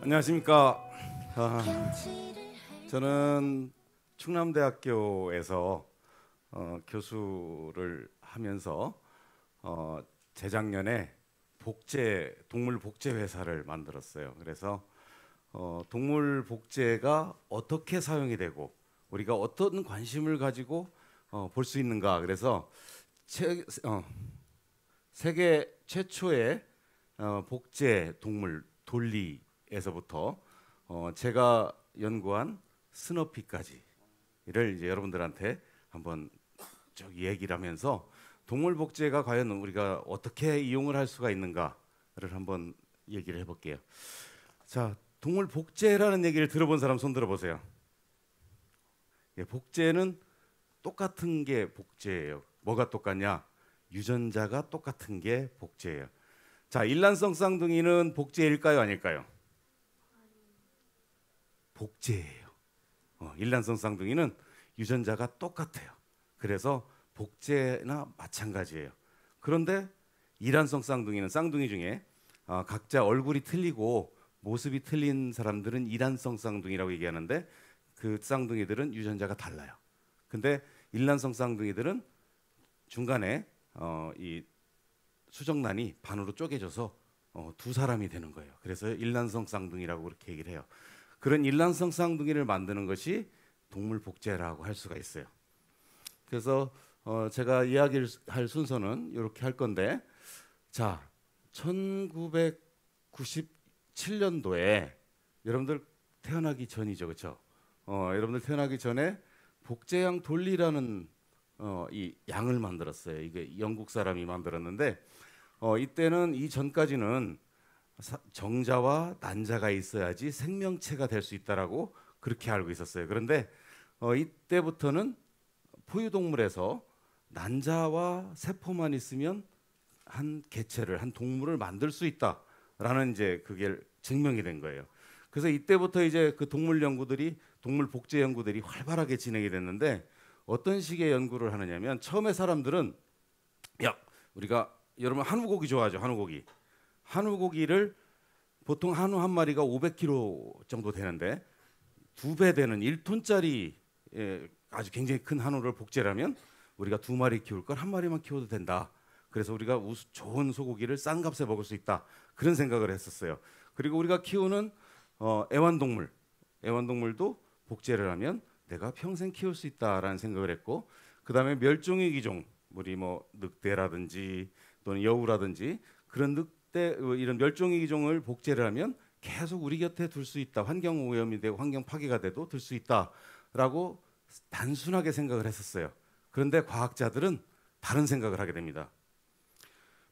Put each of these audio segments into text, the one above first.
안녕하십니까. 아, 저는 충남대학교에서 교수를 하면서 재작년에 동물 복제 회사를 만들었어요. 그래서 동물 복제가 어떻게 사용이 되고 우리가 어떤 관심을 가지고 볼 수 있는가. 그래서 세계 최초의 복제 동물 돌리에서부터 제가 연구한 스너피까지를 이제 여러분들한테 한번 쭉 얘기를 하면서 동물 복제가 과연 우리가 어떻게 이용을 할 수가 있는가를 한번 얘기를 해볼게요. 자, 동물 복제라는 얘기를 들어본 사람 손 들어보세요. 예, 복제는 똑같은 게 복제예요. 뭐가 똑같냐? 유전자가 똑같은 게 복제예요. 자, 일란성 쌍둥이는 복제일까요, 아닐까요? 복제예요. 일란성 쌍둥이는 유전자가 똑같아요. 그래서 복제나 마찬가지예요. 그런데 이란성 쌍둥이는 쌍둥이 중에 각자 얼굴이 틀리고 모습이 틀린 사람들은 이란성 쌍둥이라고 얘기하는데 그 쌍둥이들은 유전자가 달라요. 근데 일란성 쌍둥이들은 중간에 이 수정란이 반으로 쪼개져서 두 사람이 되는 거예요. 그래서 일란성 쌍둥이라고 그렇게 얘기를 해요. 그런 일란성 쌍둥이를 만드는 것이 동물 복제라고 할 수가 있어요. 그래서 제가 이야기를 할 순서는 이렇게 할 건데, 자, 1997년도에 여러분들 태어나기 전이죠, 그렇죠? 여러분들 태어나기 전에 복제양 돌리라는 이 양을 만들었어요. 이게 영국 사람이 만들었는데 이때는 이 전까지는 정자와 난자가 있어야지 생명체가 될 수 있다라고 그렇게 알고 있었어요. 그런데 이때부터는 포유동물에서 난자와 세포만 있으면 한 개체를 한 동물을 만들 수 있다라는 이제 그게 증명이 된 거예요. 그래서 이때부터 이제 그 동물 복제 연구들이 활발하게 진행이 됐는데 어떤 식의 연구를 하느냐면 처음에 사람들은 야, 우리가 여러분 한우고기 좋아하죠? 한우고기를 보통 한우 한 마리가 500kg 정도 되는데 2배 되는 1톤짜리 아주 굉장히 큰 한우를 복제하면 우리가 2마리 키울 걸 1마리만 키워도 된다. 그래서 우리가 좋은 소고기를 싼 값에 먹을 수 있다. 그런 생각을 했었어요. 그리고 우리가 키우는 애완동물도 복제를 하면 내가 평생 키울 수 있다라는 생각을 했고, 그 다음에 멸종위 기종, 우리 뭐 늑대라든지 또는 여우라든지 그런 늑대 이런 멸종위 기종을 복제를 하면 계속 우리 곁에 둘 수 있다. 환경 오염이 되고 환경 파괴가 돼도 둘 수 있다라고 단순하게 생각을 했었어요. 그런데 과학자들은 다른 생각을 하게 됩니다.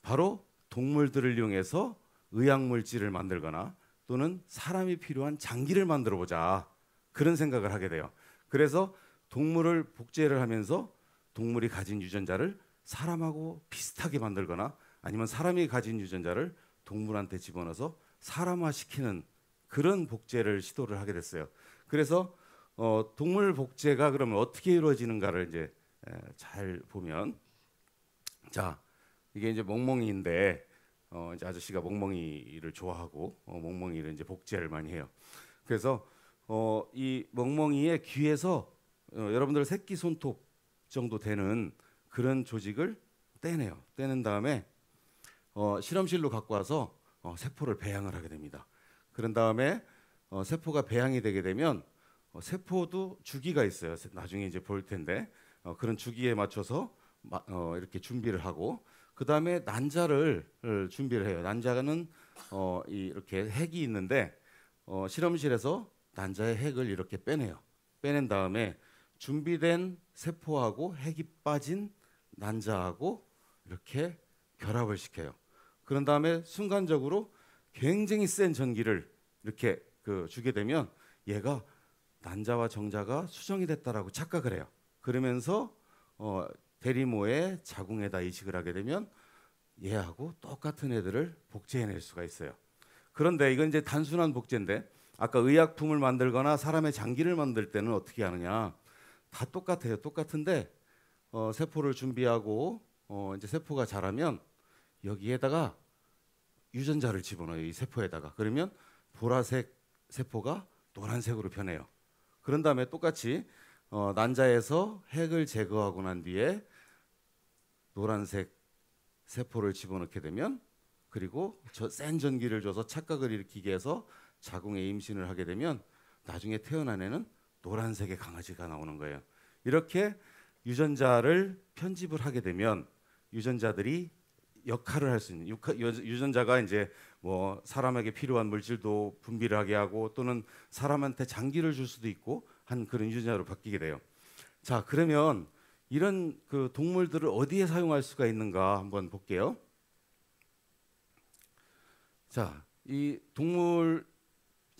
바로 동물들을 이용해서 의약물질을 만들거나 또는 사람이 필요한 장기를 만들어 보자. 그런 생각을 하게 돼요. 그래서 동물을 복제를 하면서 동물이 가진 유전자를 사람하고 비슷하게 만들거나 아니면 사람이 가진 유전자를 동물한테 집어넣어서 사람화시키는 그런 복제를 시도를 하게 됐어요. 그래서 동물 복제가 그러면 어떻게 이루어지는가를 이제 잘 보면, 자, 이게 이제 멍멍이인데 이제 아저씨가 멍멍이를 좋아하고 멍멍이를 이제 복제를 많이 해요. 그래서 이 멍멍이의 귀에서 여러분들 새끼 손톱 정도 되는 그런 조직을 떼내요. 떼낸 다음에 실험실로 갖고 와서 세포를 배양을 하게 됩니다. 그런 다음에 세포가 배양이 되게 되면 세포도 주기가 있어요. 나중에 이제 볼 텐데 그런 주기에 맞춰서 이렇게 준비를 하고 그 다음에 난자를 준비를 해요. 난자는 이렇게 핵이 있는데 실험실에서 난자의 핵을 이렇게 빼내요. 빼낸 다음에 준비된 세포하고 핵이 빠진 난자하고 이렇게 결합을 시켜요. 그런 다음에 순간적으로 굉장히 센 전기를 이렇게 주게 되면 얘가 난자와 정자가 수정이 됐다라고 착각을 해요. 그러면서 대리모의 자궁에다 이식을 하게 되면 얘하고 똑같은 애들을 복제해낼 수가 있어요. 그런데 이건 이제 단순한 복제인데 아까 의약품을 만들거나 사람의 장기를 만들 때는 어떻게 하느냐? 다 똑같아요. 똑같은데 세포를 준비하고 이제 세포가 자라면 여기에다가 유전자를 집어넣어요. 이 세포에다가. 그러면 보라색 세포가 노란색으로 변해요. 그런 다음에 똑같이 난자에서 핵을 제거하고 난 뒤에 노란색 세포를 집어넣게 되면, 그리고 센 전기를 줘서 착각을 일으키게 해서 자궁에 임신을 하게 되면 나중에 태어난 애는 노란색의 강아지가 나오는 거예요. 이렇게 유전자를 편집을 하게 되면 유전자들이 역할을 할 수 있는, 유전자가 이제 뭐 사람에게 필요한 물질도 분비를 하게 하고 또는 사람한테 장기를 줄 수도 있고 한 그런 유전자로 바뀌게 돼요. 자, 그러면 이런 그 동물들을 어디에 사용할 수가 있는가 한번 볼게요. 자, 이 동물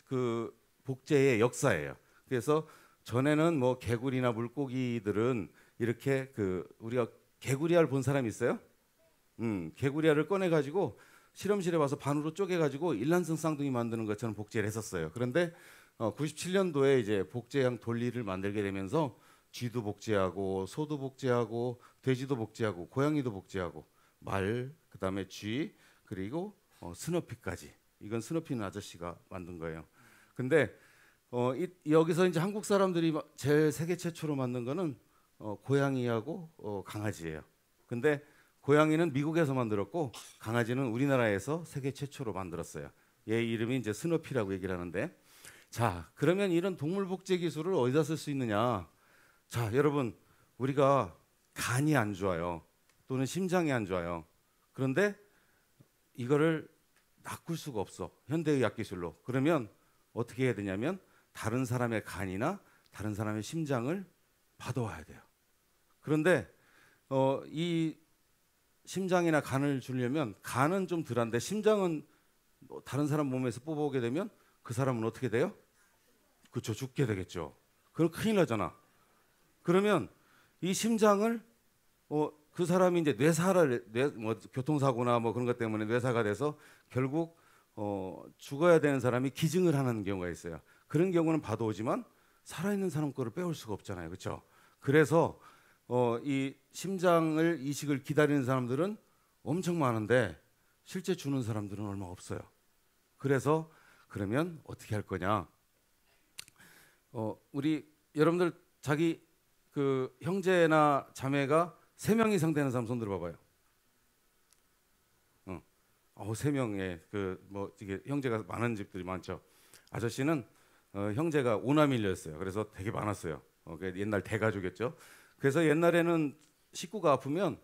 그 복제의 역사예요. 그래서 전에는 뭐 개구리나 물고기들은 이렇게 그 우리가 개구리알 본 사람 있어요? 개구리알을 꺼내 가지고 실험실에 와서 반으로 쪼개 가지고 일란성 쌍둥이 만드는 것처럼 복제를 했었어요. 그런데 97년도에 이제 복제형 돌리를 만들게 되면서 쥐도 복제하고 소도 복제하고 돼지도 복제하고 고양이도 복제하고 말, 그다음에 쥐, 그리고 스너피까지. 이건 스너피는 아저씨가 만든 거예요. 근데 여기서 이제 한국 사람들이 제일 세계 최초로 만든 거는 고양이하고 강아지예요. 근데 고양이는 미국에서 만들었고 강아지는 우리나라에서 세계 최초로 만들었어요. 얘 이름이 이제 스너피라고 얘기를 하는데, 자, 그러면 이런 동물 복제 기술을 어디다 쓸 수 있느냐? 자, 여러분, 우리가 간이 안 좋아요. 또는 심장이 안 좋아요. 그런데 이거를 낚을 수가 없어. 현대의학 기술로. 그러면 어떻게 해야 되냐면 다른 사람의 간이나 다른 사람의 심장을 받아와야 돼요. 그런데 이 심장이나 간을 주려면 간은 좀 덜한데 심장은 다른 사람 몸에서 뽑아오게 되면 그 사람은 어떻게 돼요? 그렇죠, 죽게 되겠죠. 그럼 큰일 나잖아. 그러면 이 심장을 그 사람이 이제 뭐 교통사고나 뭐 그런 것 때문에 뇌사가 돼서 결국 죽어야 되는 사람이 기증을 하는 경우가 있어요. 그런 경우는 받아오지만 살아있는 사람 거를 빼올 수가 없잖아요, 그렇죠? 그래서 이 심장을 이식을 기다리는 사람들은 엄청 많은데 실제 주는 사람들은 얼마 없어요. 그래서 그러면 어떻게 할 거냐? 우리 여러분들 자기 그 형제나 자매가 3명 이상 되는 사람 손 들어봐봐요. 3명에 그 뭐 이게 형제가 많은 집들이 많죠. 아저씨는 형제가 5남일이었어요. 그래서 되게 많았어요. 옛날 대가족이었죠. 그래서 옛날에는 식구가 아프면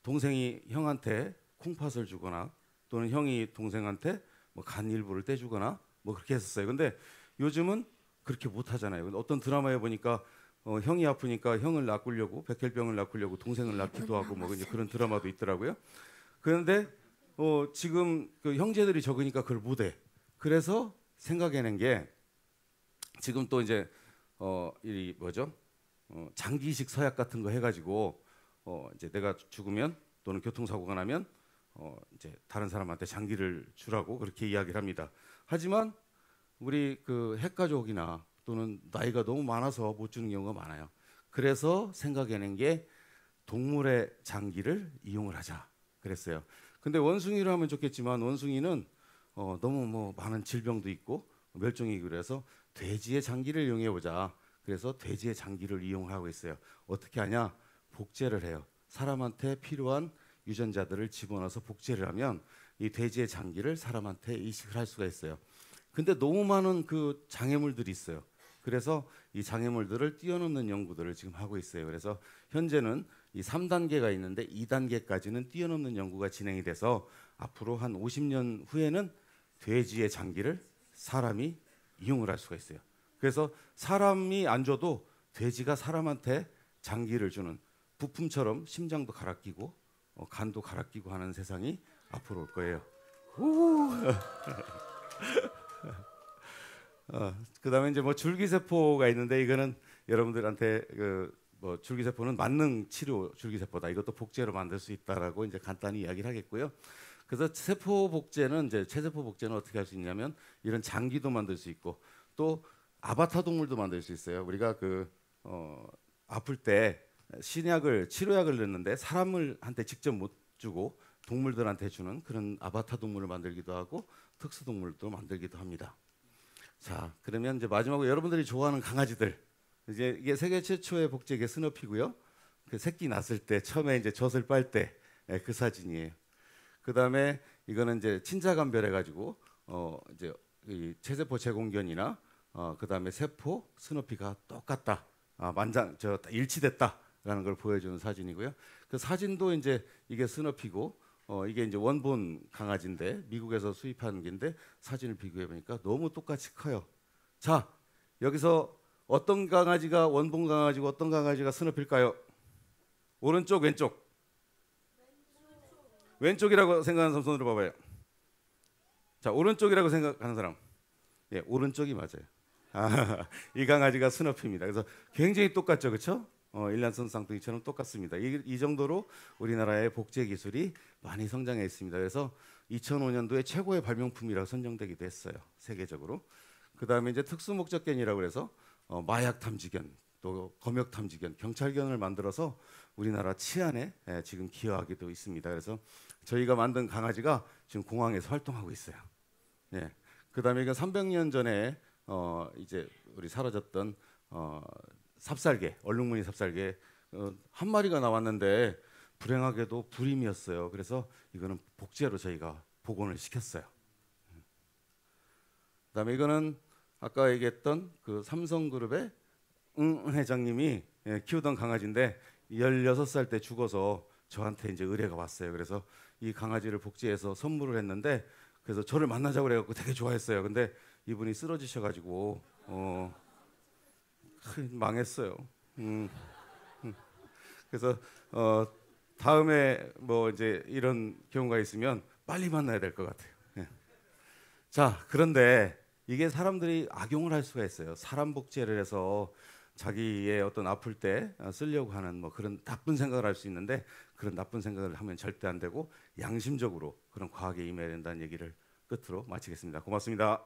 동생이 형한테 콩팥을 주거나 또는 형이 동생한테 뭐 간 일부를 떼주거나 뭐 그렇게 했었어요. 근데 요즘은 그렇게 못 하잖아요. 어떤 드라마에 보니까 형이 아프니까 형을 낚으려고 백혈병을 낚으려고 동생을 낳기도 하고 뭐 이제 그런 드라마도 있더라고요. 그런데 지금 그 형제들이 적으니까 그걸 못해. 그래서 생각해낸 게 지금 또 이제 이 뭐죠? 장기이식 서약 같은 거 해가지고 이제 내가 죽으면 또는 교통사고가 나면 이제 다른 사람한테 장기를 주라고 그렇게 이야기를 합니다. 하지만 우리 그 핵가족이나 또는 나이가 너무 많아서 못 주는 경우가 많아요. 그래서 생각해낸 게 동물의 장기를 이용을 하자 그랬어요. 근데 원숭이를 하면 좋겠지만 원숭이는 너무 뭐 많은 질병도 있고 멸종이, 그래서 돼지의 장기를 이용해 보자. 그래서 돼지의 장기를 이용하고 있어요. 어떻게 하냐? 복제를 해요. 사람한테 필요한 유전자들을 집어넣어서 복제를 하면 이 돼지의 장기를 사람한테 이식을 할 수가 있어요. 근데 너무 많은 그 장애물들이 있어요. 그래서 이 장애물들을 뛰어넘는 연구들을 지금 하고 있어요. 그래서 현재는 이 3단계가 있는데 2단계까지는 뛰어넘는 연구가 진행이 돼서 앞으로 한 50년 후에는 돼지의 장기를 사람이 이용을 할 수가 있어요. 그래서 사람이 안 줘도 돼지가 사람한테 장기를 주는, 부품처럼 심장도 갈아 끼고 간도 갈아 끼고 하는 세상이 앞으로 올 거예요. 그다음에 이제 뭐 줄기세포가 있는데 이거는 여러분들한테 뭐 줄기세포는 만능 치료 줄기세포다. 이것도 복제로 만들 수 있다라고 이제 간단히 이야기를 하겠고요. 그래서 세포 복제는 이제 체세포 복제는 어떻게 할 수 있냐면 이런 장기도 만들 수 있고 또 아바타 동물도 만들 수 있어요. 우리가 아플 때 신약을 치료약을 넣는데 사람한테 직접 못 주고 동물들한테 주는 그런 아바타 동물을 만들기도 하고 특수 동물도 만들기도 합니다. 자, 그러면 이제 마지막으로 여러분들이 좋아하는 강아지들. 이제 이게 세계 최초의 복제개 스너피고요. 그 새끼 낳았을 때 처음에 이제 젖을 빨 때 그 사진이에요. 그다음에 이거는 이제 친자간별 해가지고 이제 이 체세포 제공견이나 그다음에 세포 스누피가 똑같다, 만장 저 일치됐다라는 걸 보여주는 사진이고요. 그 사진도 이제 이게 스누피고 이게 이제 원본 강아지인데 미국에서 수입한 개인데 사진을 비교해 보니까 너무 똑같이 커요. 자, 여기서 어떤 강아지가 원본 강아지고 어떤 강아지가 스누피일까요? 오른쪽 왼쪽? 왼쪽이라고 생각하는 사람 손으로 봐봐요. 자, 오른쪽이라고 생각하는 사람. 예, 오른쪽이 맞아요. 이 강아지가 스너피입니다. 그래서 굉장히 똑같죠, 그렇죠? 일란성 쌍둥이처럼 똑같습니다. 이 정도로 우리나라의 복제 기술이 많이 성장해 있습니다. 그래서 2005년도에 최고의 발명품이라고 선정되기도 했어요, 세계적으로. 그 다음에 이제 특수 목적견이라고 해서 마약 탐지견, 또 검역 탐지견, 경찰견을 만들어서 우리나라 치안에 지금 기여하기도 있습니다. 그래서 저희가 만든 강아지가 지금 공항에서 활동하고 있어요. 예. 그다음에 이건 300년 전에 이제 우리 사라졌던 삽살개, 얼룩무늬 삽살개 한 마리가 나왔는데 불행하게도 불임이었어요. 그래서 이거는 복제로 저희가 복원을 시켰어요. 그다음에 이거는 아까 얘기했던 그 삼성그룹의 응 회장님이 키우던 강아지인데 16살 때 죽어서 저한테 이제 의뢰가 왔어요. 그래서 이 강아지를 복제해서 선물을 했는데 그래서 저를 만나자고 그래갖고 되게 좋아했어요. 근데 이분이 쓰러지셔가지고 망했어요. 그래서 다음에 뭐 이제 이런 경우가 있으면 빨리 만나야 될 것 같아요. 예. 자, 그런데 이게 사람들이 악용을 할 수가 있어요. 사람 복제를 해서 자기의 어떤 아플 때 쓰려고 하는 뭐 그런 나쁜 생각을 할 수 있는데 그런 나쁜 생각을 하면 절대 안 되고 양심적으로 그런 과학에 임해야 된다는 얘기를 끝으로 마치겠습니다. 고맙습니다.